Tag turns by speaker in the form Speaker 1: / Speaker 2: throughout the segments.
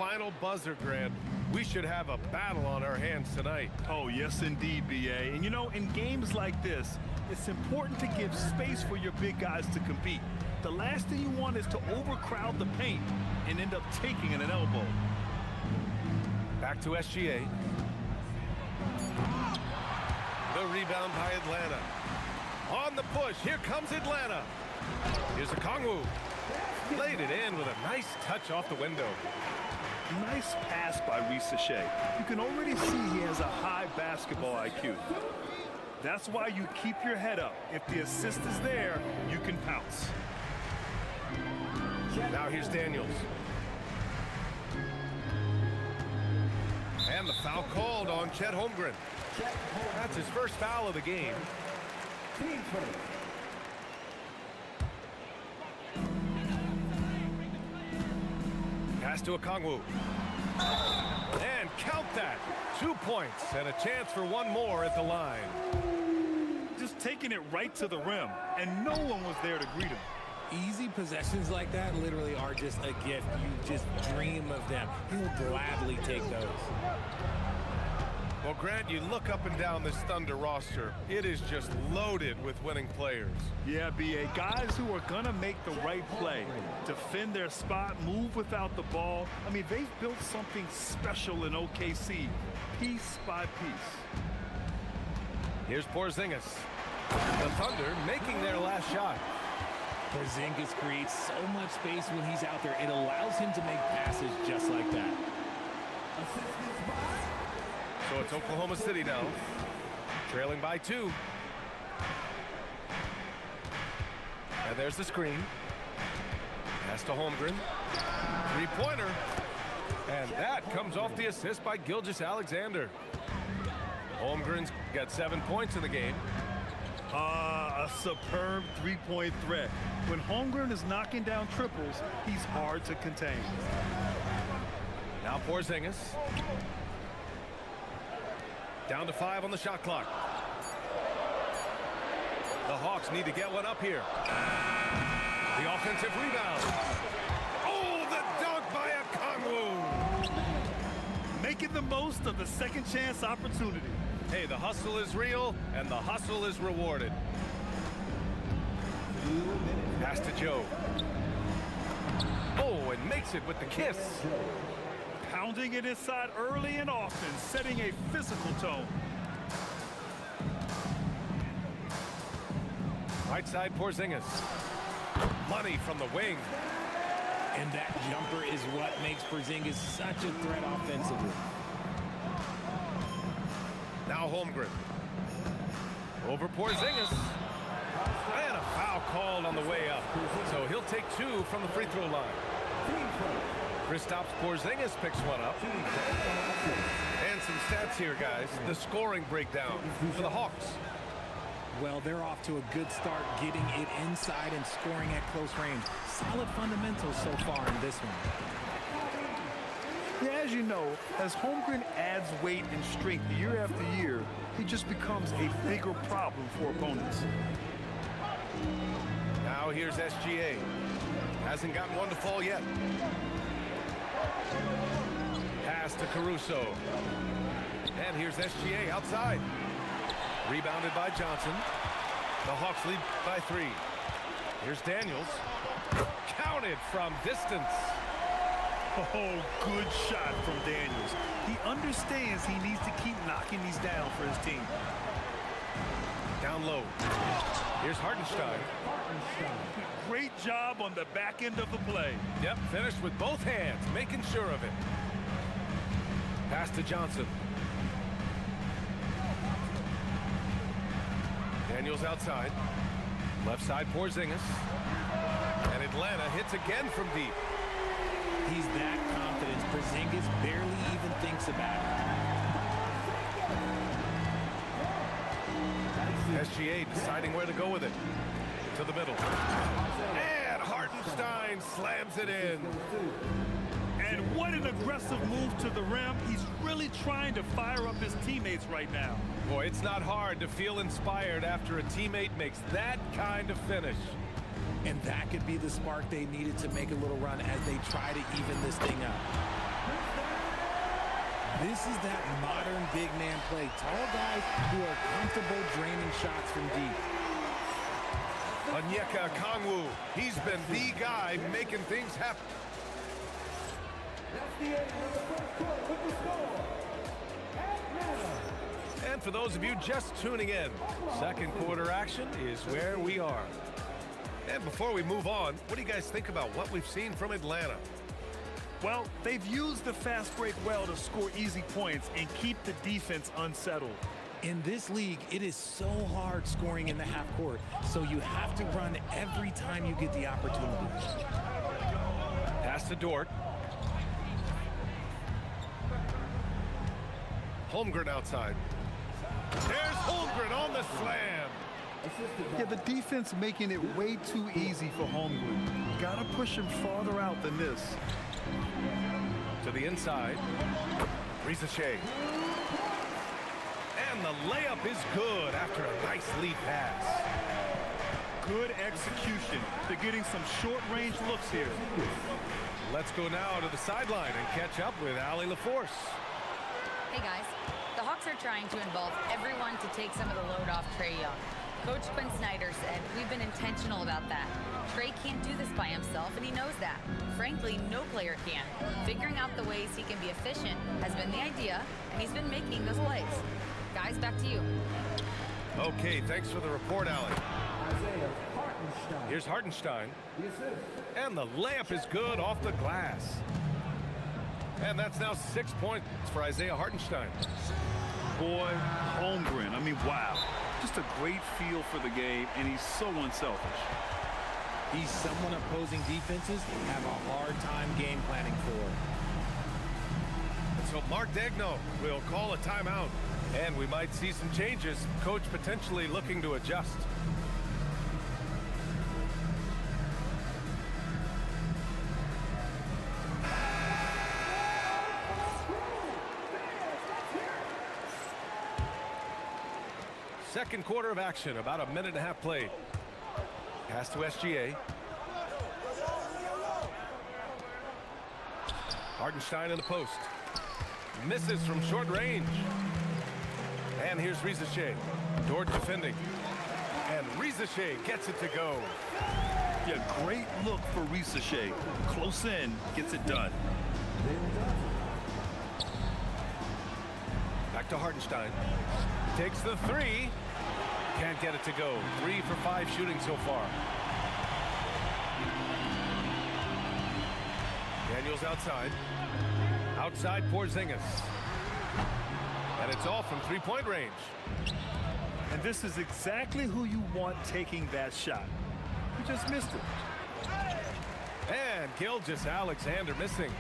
Speaker 1: final buzzer, Grant. We should have a battle on our hands tonight.
Speaker 2: Oh, yes, indeed, B.A. And, you know, in games like this, it's important to give space for your big guys to compete. The last thing you want is to overcrowd the paint and end up taking an elbow.
Speaker 1: Back to SGA. The rebound by Atlanta. On the push, here comes Atlanta. Here's a Kongwu. Laid it in with a nice touch off the window.
Speaker 2: Nice pass by Shai. You can already see he has a high basketball IQ. That's why you keep your head up. If the assist is there, you can pounce.
Speaker 1: Now here's Daniels. And the foul called on Chet Holmgren. That's his first foul of the game. Pass to Okongwu. And count that. 2 points and a chance for one more at the line.
Speaker 2: Just taking it right to the rim, and no one was there to greet him.
Speaker 3: Easy possessions like that literally are just a gift. You just dream of them. He'll gladly take those.
Speaker 1: Well, Grant, you look up and down this Thunder roster. It is just loaded with winning players.
Speaker 2: Yeah, B.A. Guys who are going to make the right play, defend their spot, move without the ball. I mean, they've built something special in OKC, piece by piece.
Speaker 1: Here's Porzingis. The Thunder making their last shot.
Speaker 3: Porzingis creates so much space when he's out there. It allows him to make passes just like that.
Speaker 1: So it's Oklahoma City now, trailing by 2. And there's the screen. Pass to Holmgren. Three-pointer. And that comes off the assist by Gilgeous-Alexander. Holmgren's got 7 points in the game.
Speaker 2: A superb three-point threat. When Holmgren is knocking down triples, he's hard to contain.
Speaker 1: Now Porzingis. Down to 5 on the shot clock. The Hawks need to get one up here. The offensive rebound. Oh, the dunk by Okongwu.
Speaker 2: Making the most of the second chance opportunity.
Speaker 1: Hey, the hustle is real, and the hustle is rewarded. Pass to Joe. Oh, and makes it with the kiss.
Speaker 2: Pounding it inside early and often, setting a physical tone.
Speaker 1: Right side, Porzingis. Money from the wing.
Speaker 3: And that jumper is what makes Porzingis such a threat offensively.
Speaker 1: Now Holmgren. Over Porzingis. And a foul called on the way up. So he'll take 2 from the free throw line. Kristaps Porzingis picks one up. And some stats here, guys. The scoring breakdown for the Hawks.
Speaker 3: Well, they're off to a good start getting it inside and scoring at close range. Solid fundamentals so far in this one.
Speaker 2: Yeah, as you know, as Holmgren adds weight and strength year after year, he just becomes a bigger problem for opponents.
Speaker 1: Now here's SGA. Hasn't gotten one to fall yet. Pass to Caruso. And here's SGA outside. Rebounded by Johnson. The Hawks lead by 3. Here's Daniels. Counted from distance.
Speaker 2: Oh, good shot from Daniels. He understands he needs to keep knocking these down for his team.
Speaker 1: Down low. Here's Hartenstein.
Speaker 2: Great job on the back end of the play.
Speaker 1: Yep, finished with both hands, making sure of it. Pass to Johnson. Daniels outside. Left side, Porzingis. And Atlanta hits again from deep.
Speaker 3: He's that confident. Porzingis barely even thinks about
Speaker 1: it. SGA deciding where to go with it. To the middle. And Hartenstein slams it in.
Speaker 2: And what an aggressive move to the rim. He's really trying to fire up his teammates right now.
Speaker 1: Boy, it's not hard to feel inspired after a teammate makes that kind of finish.
Speaker 3: And that could be the spark they needed to make a little run as they try to even this thing up. This is that modern big man play. Tall guys who are comfortable draining shots from deep.
Speaker 1: Onyeka Okongwu, he's been the guy making things happen. And for those of you just tuning in, second quarter action is where we are. And before we move on, what do you guys think about what we've seen from Atlanta?
Speaker 2: Well, they've used the fast break well to score easy points and keep the defense unsettled.
Speaker 3: In this league, it is so hard scoring in the half court, so you have to run every time you get the opportunity.
Speaker 1: Pass to Dort. Holmgren outside. There's Holmgren on the slam.
Speaker 2: Yeah, the defense making it way too easy for Holmgren. Gotta push him farther out than this.
Speaker 1: To the inside. Risache. And the layup is good after a nice lead pass.
Speaker 2: Good execution. They're getting some short-range looks here.
Speaker 1: Let's go now to the sideline and catch up with Allie LaForce.
Speaker 4: Hey guys, the Hawks are trying to involve everyone to take some of the load off Trae Young. Coach Quinn Snyder said we've been intentional about that. Trae can't do this by himself, and he knows that. Frankly, no player can. Figuring out the ways he can be efficient has been the idea, and he's been making those plays. Guys, back to you.
Speaker 1: Okay, thanks for the report, Allie. Here's Hartenstein. And the layup is good off the glass. And that's now 6 points for Isaiah Hartenstein.
Speaker 2: Boy, Holmgren, I mean, wow. Just a great feel for the game, and he's so unselfish.
Speaker 3: He's someone opposing defenses have a hard time game planning for.
Speaker 1: And so Mark Daigneault will call a timeout. And we might see some changes. Coach potentially looking to adjust. Second quarter of action, about a minute and a half played. Pass to SGA. Hartenstein in the post. Misses from short range. And here's Risache. Dort defending. And Risache gets it to go.
Speaker 2: Yeah, great look for Risache. Close in, gets it done.
Speaker 1: Back to Hartenstein. Takes the three. Can't get it to go. 3 for 5 shooting so far. Daniels outside. Outside Porzingis. And it's all from three-point range.
Speaker 2: And this is exactly who you want taking that shot. You just missed it.
Speaker 1: And Gilgeous-Alexander missing.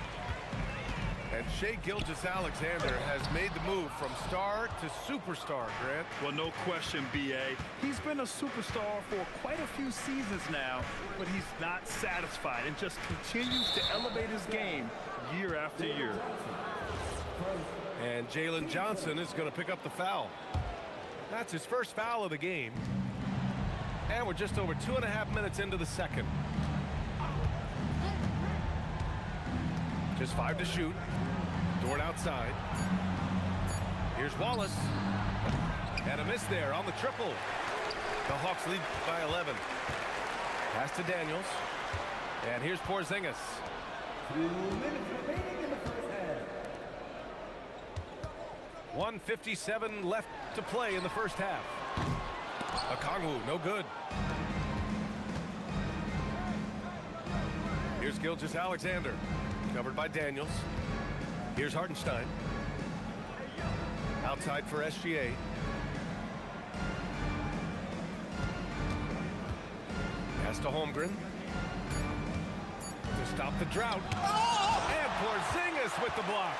Speaker 1: And Shai Gilgeous-Alexander has made the move from star to superstar, Grant.
Speaker 2: Well, no question, B.A. He's been a superstar for quite a few seasons now, but he's not satisfied and just continues to elevate his game year after year.
Speaker 1: And Jalen Johnson is going to pick up the foul. That's his first foul of the game. And we're just over 2.5 minutes into the second. Just 5 to shoot. Dort outside. Here's Wallace. And a miss there on the triple. The Hawks lead by 11. Pass to Daniels. And here's Porzingis.
Speaker 5: 2 minutes remaining in the first half.
Speaker 1: 1:57 left to play in the first half. Okongwu, no good. Here's Gilgeous-Alexander. Covered by Daniels. Here's Hartenstein. Outside for SGA. Pass to Holmgren. To stop the drought. And Porzingis with the block.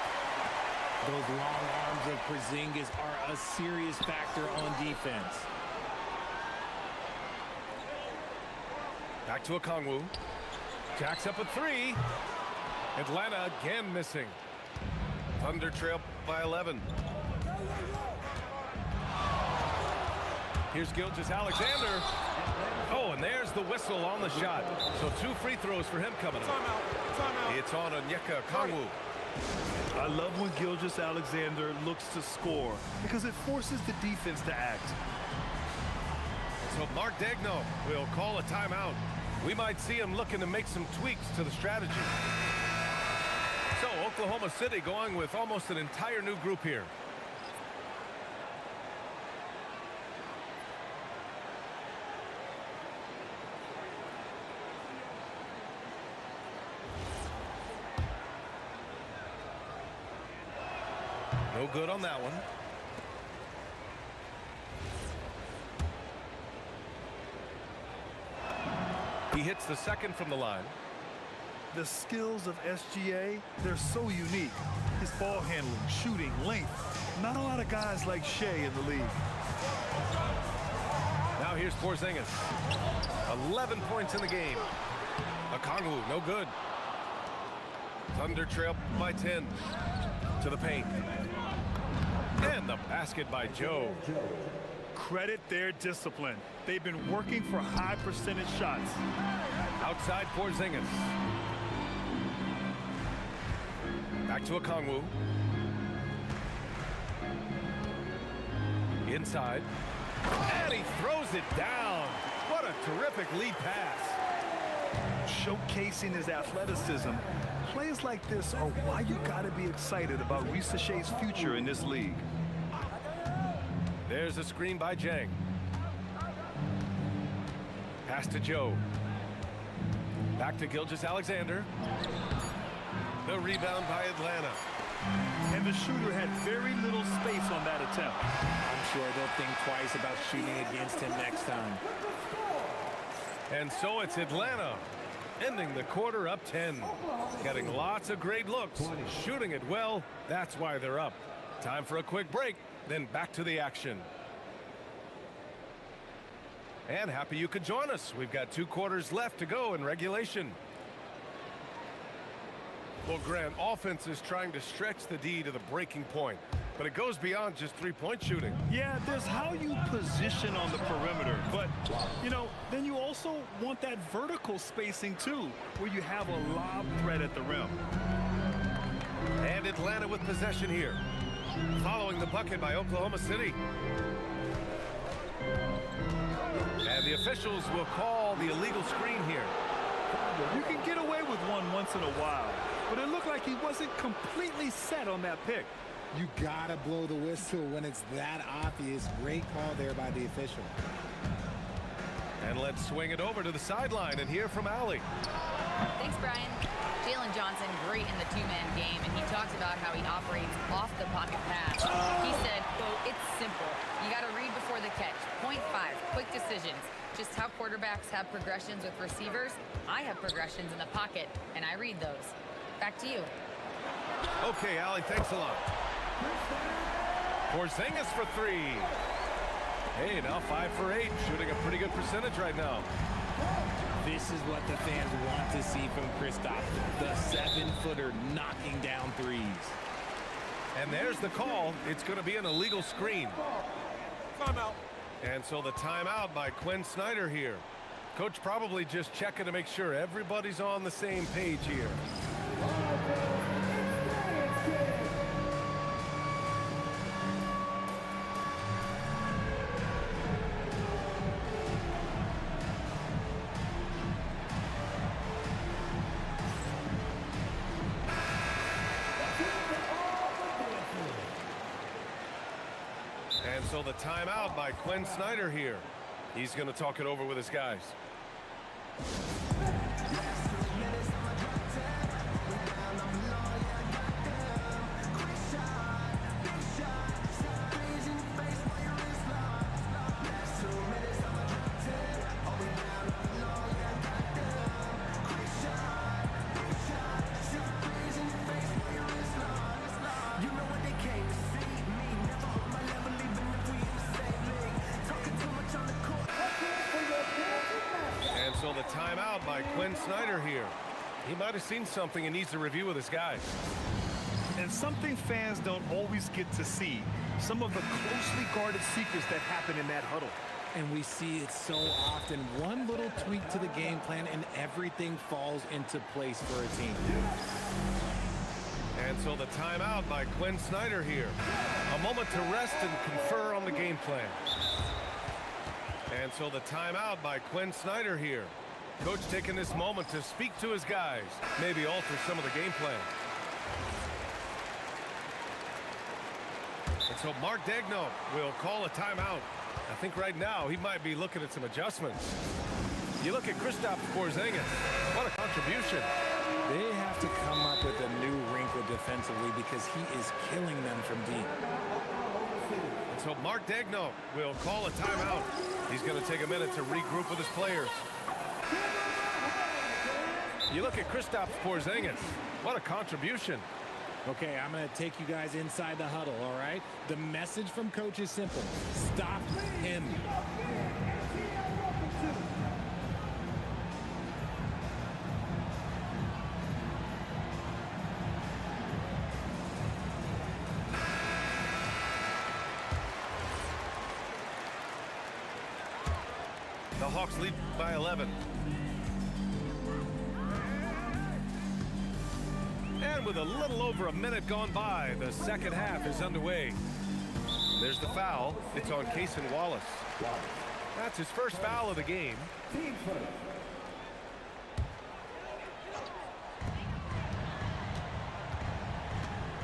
Speaker 3: Those long arms of Porzingis are a serious factor on defense.
Speaker 1: Back to Okongwu. Jacks up a three. Atlanta again missing. Thunder trail by 11. Here's Gilgeous-Alexander. Oh, and there's the whistle on the shot. So 2 free throws for him coming up.
Speaker 2: Timeout.
Speaker 1: It's on Onyeka Okongwu.
Speaker 2: I love when Gilgeous-Alexander looks to score because it forces the defense to act.
Speaker 1: So Mark Daigneault will call a timeout. We might see him looking to make some tweaks to the strategy. So Oklahoma City going with almost an entire new group here. No good on that one. He hits the second from the line.
Speaker 2: The skills of SGA, they're so unique. His ball handling, shooting, length. Not a lot of guys like Shea in the league.
Speaker 1: Now here's Porzingis. 11 points in the game. Okongwu, no good. Thunder trail by 10 to the paint. And the basket by Joe.
Speaker 2: Credit their discipline. They've been working for high percentage shots.
Speaker 1: Outside Porzingis. Back to Okongwu. Inside. And he throws it down. What a terrific lead pass.
Speaker 2: Showcasing his athleticism. Plays like this are why you gotta be excited about Risa Shea's future in this league.
Speaker 1: There's a screen by Jang. Pass to Joe. Back to Gilgeous-Alexander. The rebound by Atlanta.
Speaker 2: And the shooter had very little space on that attempt.
Speaker 3: I'm sure they'll think twice about shooting against him next time.
Speaker 1: And so it's Atlanta ending the quarter up 10. Getting lots of great looks. Shooting it well. That's why they're up. Time for a quick break. Then back to the action. And happy you could join us. We've got 2 quarters left to go in regulation. Well, Grant, offense is trying to stretch the D to the breaking point, but it goes beyond just three-point shooting.
Speaker 2: Yeah, there's how you position on the perimeter, but, you know, then you also want that vertical spacing, too, where you have a lob threat at the rim.
Speaker 1: And Atlanta with possession here. Following the bucket by Oklahoma City. And the officials will call the illegal screen here.
Speaker 2: You can get away with one once in a while, but it looked like he wasn't completely set on that pick.
Speaker 3: You gotta blow the whistle when it's that obvious. Great call there by the official.
Speaker 1: And let's swing it over to the sideline and hear from Allie.
Speaker 4: Thanks, Brian. Jalen Johnson, great in the two-man game, and he talked about how he operates off the pocket pass. He said, quote, it's simple. You got to read before the catch. Point 5, quick decisions. Just how quarterbacks have progressions with receivers, I have progressions in the pocket, and I read those. Back to you.
Speaker 1: Okay, Allie, thanks a lot. Porzingis for 3. Hey, now 5 for 8, shooting a pretty good percentage right now.
Speaker 3: This is what the fans want to see from Kristaps, the 7-footer knocking down threes.
Speaker 1: And there's the call. It's going to be an illegal screen. Timeout. And so the timeout by Quinn Snyder here. Coach probably just checking to make sure everybody's on the same page here. And so the timeout by Quinn Snyder here. He's going to talk it over with his guys. So the timeout by Quinn Snyder here. He might have seen something and needs to review with his guys.
Speaker 2: And something fans don't always get to see. Some of the closely guarded secrets that happen in that huddle.
Speaker 3: And we see it so often. One little tweak to the game plan and everything falls into place for a team.
Speaker 1: And so the timeout by Quinn Snyder here. A moment to rest and confer on the game plan. And so the timeout by Quinn Snyder here. Coach taking this moment to speak to his guys. Maybe alter some of the game plan. And so Mark Daigneault will call a timeout. I think right now he might be looking at some adjustments. You look at Kristaps Porzingis. What a contribution.
Speaker 3: They have to come up with a new wrinkle defensively because he is killing them from deep.
Speaker 1: And so Mark Daigneault will call a timeout. He's going to take a minute to regroup with his players. You look at Kristaps Porzingis. What a contribution.
Speaker 3: Okay, I'm going to take you guys inside the huddle, all right? The message from coach is simple. Stop him.
Speaker 1: The Hawks lead by 11. And with a little over a minute gone by, the second half is underway. There's the foul. It's on Cason Wallace. That's his first foul of the game.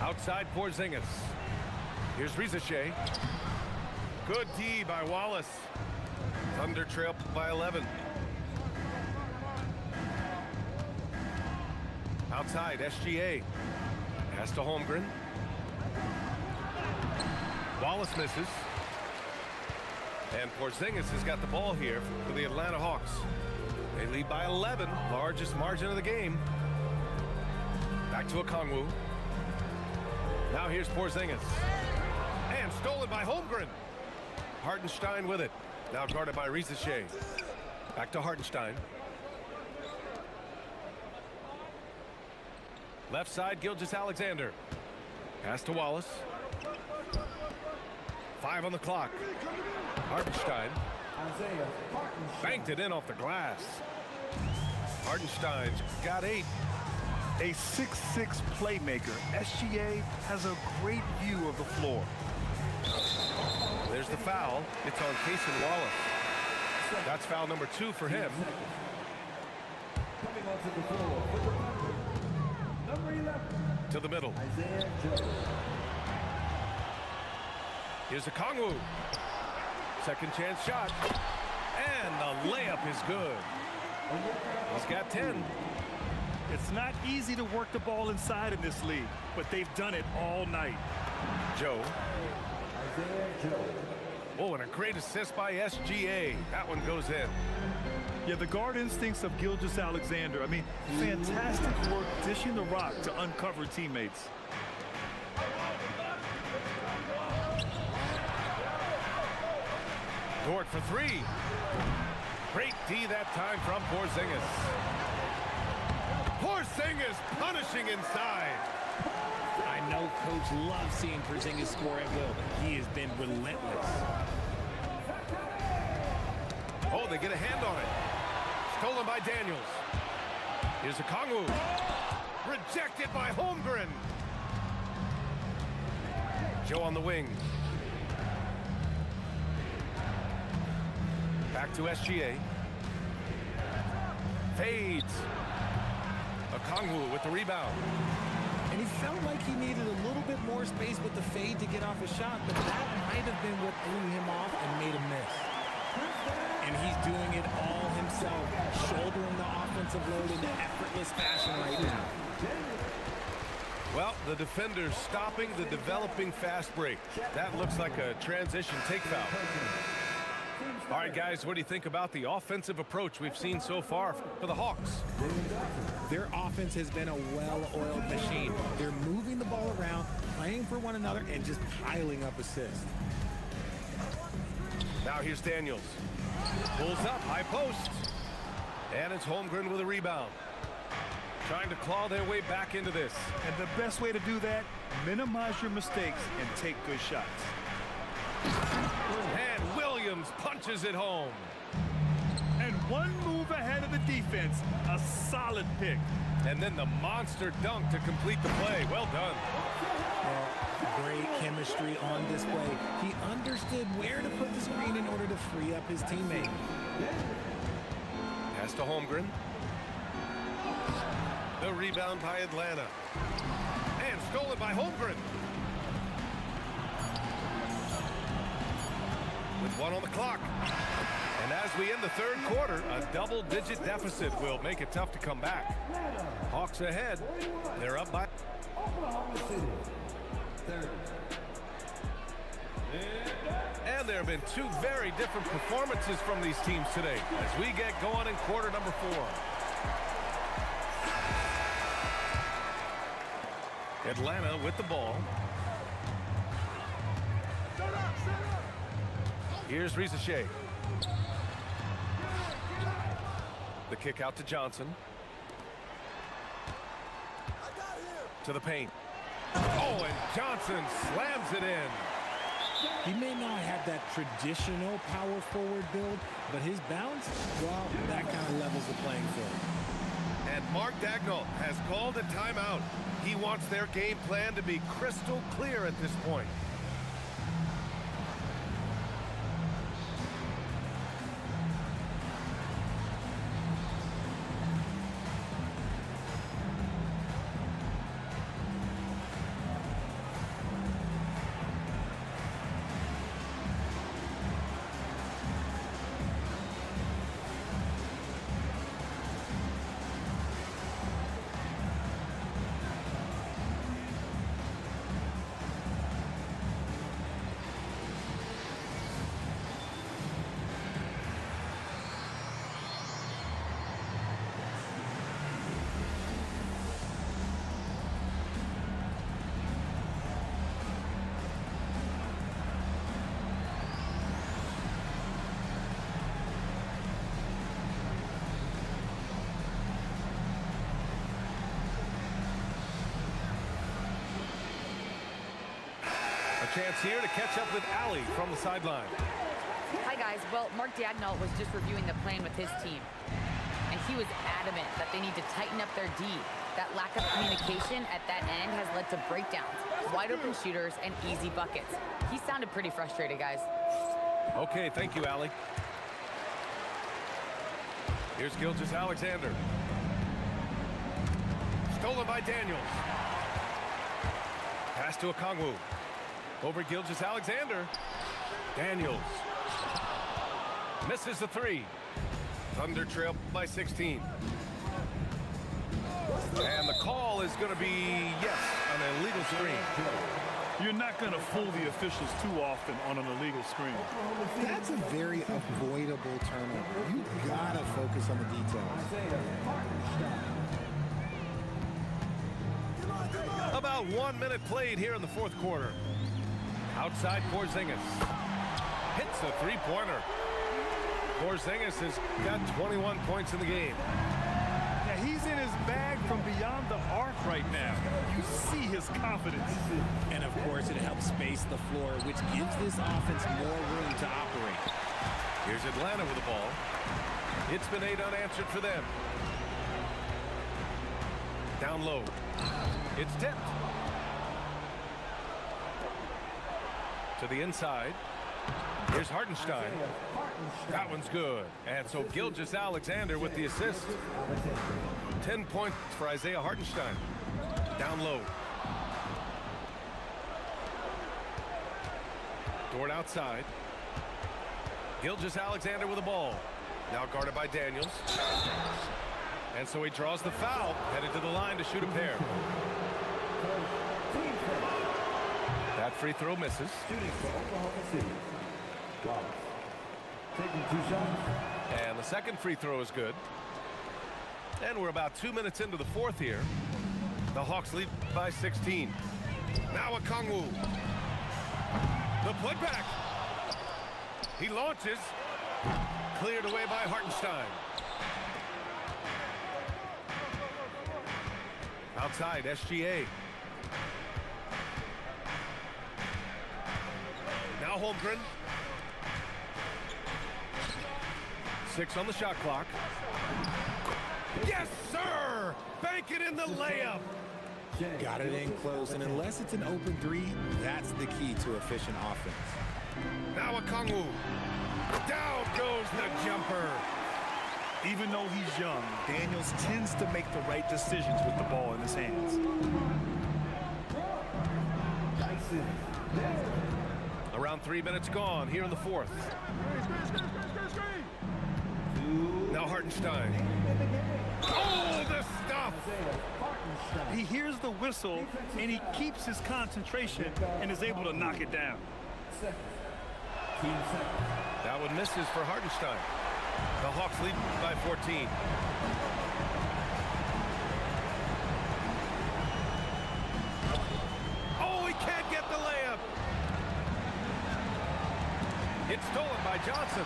Speaker 1: Outside Porzingis. Here's Rizachet. Good D by Wallace. Thunder trail by 11. Outside, SGA. Pass to Holmgren. Wallace misses. And Porzingis has got the ball here for the Atlanta Hawks. They lead by 11, largest margin of the game. Back to Okongwu. Now here's Porzingis. And stolen by Holmgren. Hartenstein with it. Now guarded by Rizachet. Back to Hartenstein. Left side, Gilgeous-Alexander. Pass to Wallace. 5 on the clock. Hartenstein. Banked it in off the glass. Hartenstein's got 8.
Speaker 2: A 6'6" playmaker. SGA has a great view of the floor.
Speaker 1: There's the foul. It's on Cason Wallace. That's foul number 2 for him.
Speaker 5: Coming onto the floor for the number 11.
Speaker 1: To the middle. Here's Okongwu. Second chance shot. And the layup is good. He's got 10.
Speaker 2: It's not easy to work the ball inside in this league, but they've done it all night.
Speaker 1: Joe. Oh, and a great assist by SGA. That one goes in.
Speaker 2: Yeah, the guard instincts of Gilgeous-Alexander. I mean, fantastic work dishing the rock to uncover teammates.
Speaker 1: Dort for 3. Great D that time from Porzingis. Porzingis punishing inside.
Speaker 3: I know coach loves seeing Porzingis score at will. He has been relentless.
Speaker 1: Oh, they get a hand on it. Stolen by Daniels. Here's Okongwu. Rejected by Holmgren. Joe on the wing. Back to SGA. Fades. Okongwu with the rebound.
Speaker 3: And he felt like he needed a little bit more space with the fade to get off a shot, but that might have been what threw him off and made him miss. And he's doing it all himself, shouldering the offensive load in effortless fashion right now.
Speaker 1: Well, the defender's stopping the developing fast break. That looks like a transition take foul. All right, guys, what do you think about the offensive approach we've seen so far for the Hawks?
Speaker 3: Their offense has been a well-oiled machine. They're moving the ball around, playing for one another, and just piling up assists.
Speaker 1: Now here's Daniels. Pulls up, high post. And it's Holmgren with a rebound. Trying to claw their way back into this.
Speaker 2: And the best way to do that, minimize your mistakes and take good shots.
Speaker 1: And Williams punches it home.
Speaker 2: And One move ahead of the defense. A solid pick.
Speaker 1: And then the monster dunk to complete the play. Well done.
Speaker 3: Well, great chemistry on display. He understood where to put the screen in order to free up his teammate.
Speaker 1: Pass to Holmgren. The rebound by Atlanta. And stolen by Holmgren. With 1 on the clock. And as we end the third quarter, a double-digit deficit will make it tough to come back. Hawks ahead. They're up by...
Speaker 5: Oklahoma City. Third.
Speaker 1: And there have been two very different performances from these teams today as we get going in quarter number 4. Atlanta with the ball. Here's Rizachet. The kick out to Johnson. To the paint. Oh, and Johnson slams it in.
Speaker 3: He may not have that traditional power forward build, but his bounce, well, that kind of levels the playing field.
Speaker 1: And Mark Daigneault has called a timeout. He wants their game plan to be crystal clear at this point. Chance here to catch up with Allie from the sideline.
Speaker 4: Hi, guys. Well, Mark Daigneault was just reviewing the plan with his team, and he was adamant that they need to tighten up their D. That lack of communication at that end has led to breakdowns, wide open shooters, and easy buckets. He sounded pretty frustrated, guys.
Speaker 1: Okay, thank you, Allie. Here's Gilgeous-Alexander. Stolen by Daniels. Pass to Okongwu. Over Gilgeous-Alexander. Daniels. Misses the 3. Thunder trail by 16. And the call is going to be, yes, an illegal screen.
Speaker 2: You're not going to fool the officials too often on an illegal screen.
Speaker 3: That's a very avoidable turnover. You gotta focus on the details.
Speaker 1: About 1 minute played here in the fourth quarter. Outside Porzingis. Hits a three-pointer. Porzingis has got 21 points in the game.
Speaker 2: Yeah, he's in his bag from beyond the arc right now. You see his confidence.
Speaker 3: And of course, it helps space the floor, which gives this offense more room to operate.
Speaker 1: Here's Atlanta with the ball. It's been 8 unanswered for them. Down low. It's tipped. To the inside. Here's Hartenstein. That one's good. And so Gilgeous-Alexander with the assist. 10 points for Isaiah Hartenstein. Down low. Dort outside. Gilgeous-Alexander with the ball. Now guarded by Daniels. And so he draws the foul. Headed to the line to shoot a pair. That free throw misses.
Speaker 5: Shooting for Oklahoma City. Wallace. Taking 2 shots.
Speaker 1: And the second free throw is good. And we're about 2 minutes into the fourth here. The Hawks lead by 16. Now Okongwu. The putback. He launches. Cleared away by Hartenstein. Outside, SGA. Now Holmgren. 6 on the shot clock. Yes, sir! Bank it in the layup.
Speaker 3: Got it in close, and unless it's an open three, that's the key to efficient offense.
Speaker 1: Now a Kongwu. Down goes the jumper.
Speaker 2: Even though he's young, Daniels tends to make the right decisions with the ball in his hands.
Speaker 1: Around 3 minutes gone here in the fourth. Now Hartenstein. Oh, the stuff!
Speaker 2: He hears the whistle, and he keeps his concentration and is able to knock it down.
Speaker 1: That one misses for Hartenstein. The Hawks lead by 14. Oh, he can't get the layup. It's stolen by Johnson.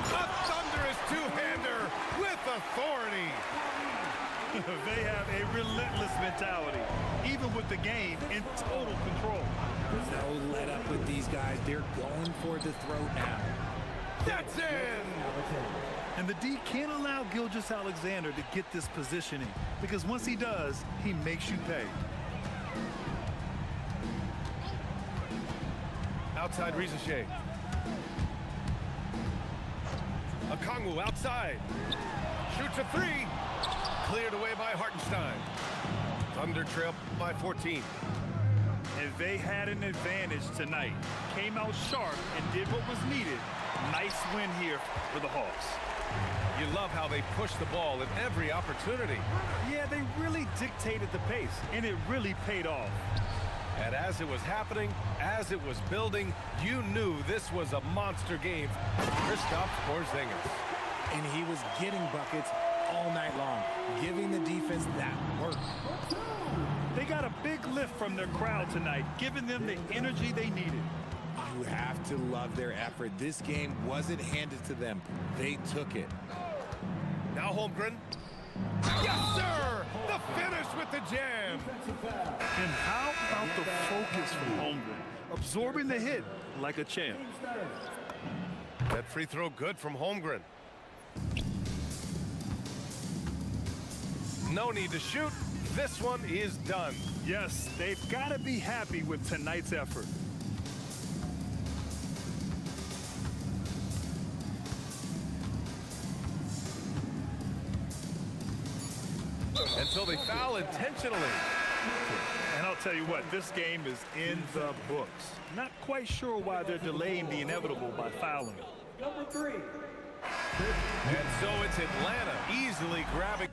Speaker 1: A thunderous two-hander with authority.
Speaker 2: They have a relentless mentality, even with the game in total control.
Speaker 3: No let up with these guys. They're going for the throat now.
Speaker 1: That's in.
Speaker 2: And the D can't allow Gilgeous-Alexander to get this positioning, because once he does, he makes you pay.
Speaker 1: Outside Rizachet. Okongwu outside. Shoots a three. Cleared away by Hartenstein. Thunder trail by 14.
Speaker 2: And they had an advantage tonight. Came out sharp and did what was needed. Nice win here for the Hawks.
Speaker 1: You love how they push the ball at every opportunity.
Speaker 2: Yeah, they really dictated the pace, and it really paid off.
Speaker 1: And as it was happening, as it was building, you knew this was a monster game for Kristaps Porzingis.
Speaker 3: And he was getting buckets all night long, giving the defense that work.
Speaker 2: They got a big lift from their crowd tonight, giving them the energy they needed.
Speaker 3: You have to love their effort. This game wasn't handed to them. They took it.
Speaker 1: Now Holmgren. Yes, sir! The finish with the jam.
Speaker 2: And how about the focus from Holmgren? Absorbing the hit like a champ.
Speaker 1: That free throw good from Holmgren. No need to shoot. This one is done.
Speaker 2: Yes, they've got to be happy with tonight's effort.
Speaker 1: Until they foul intentionally.
Speaker 2: And I'll tell you what, this game is in the books. Not quite sure why they're delaying the inevitable by fouling.
Speaker 5: Number 3.
Speaker 1: And so it's Atlanta easily grabbing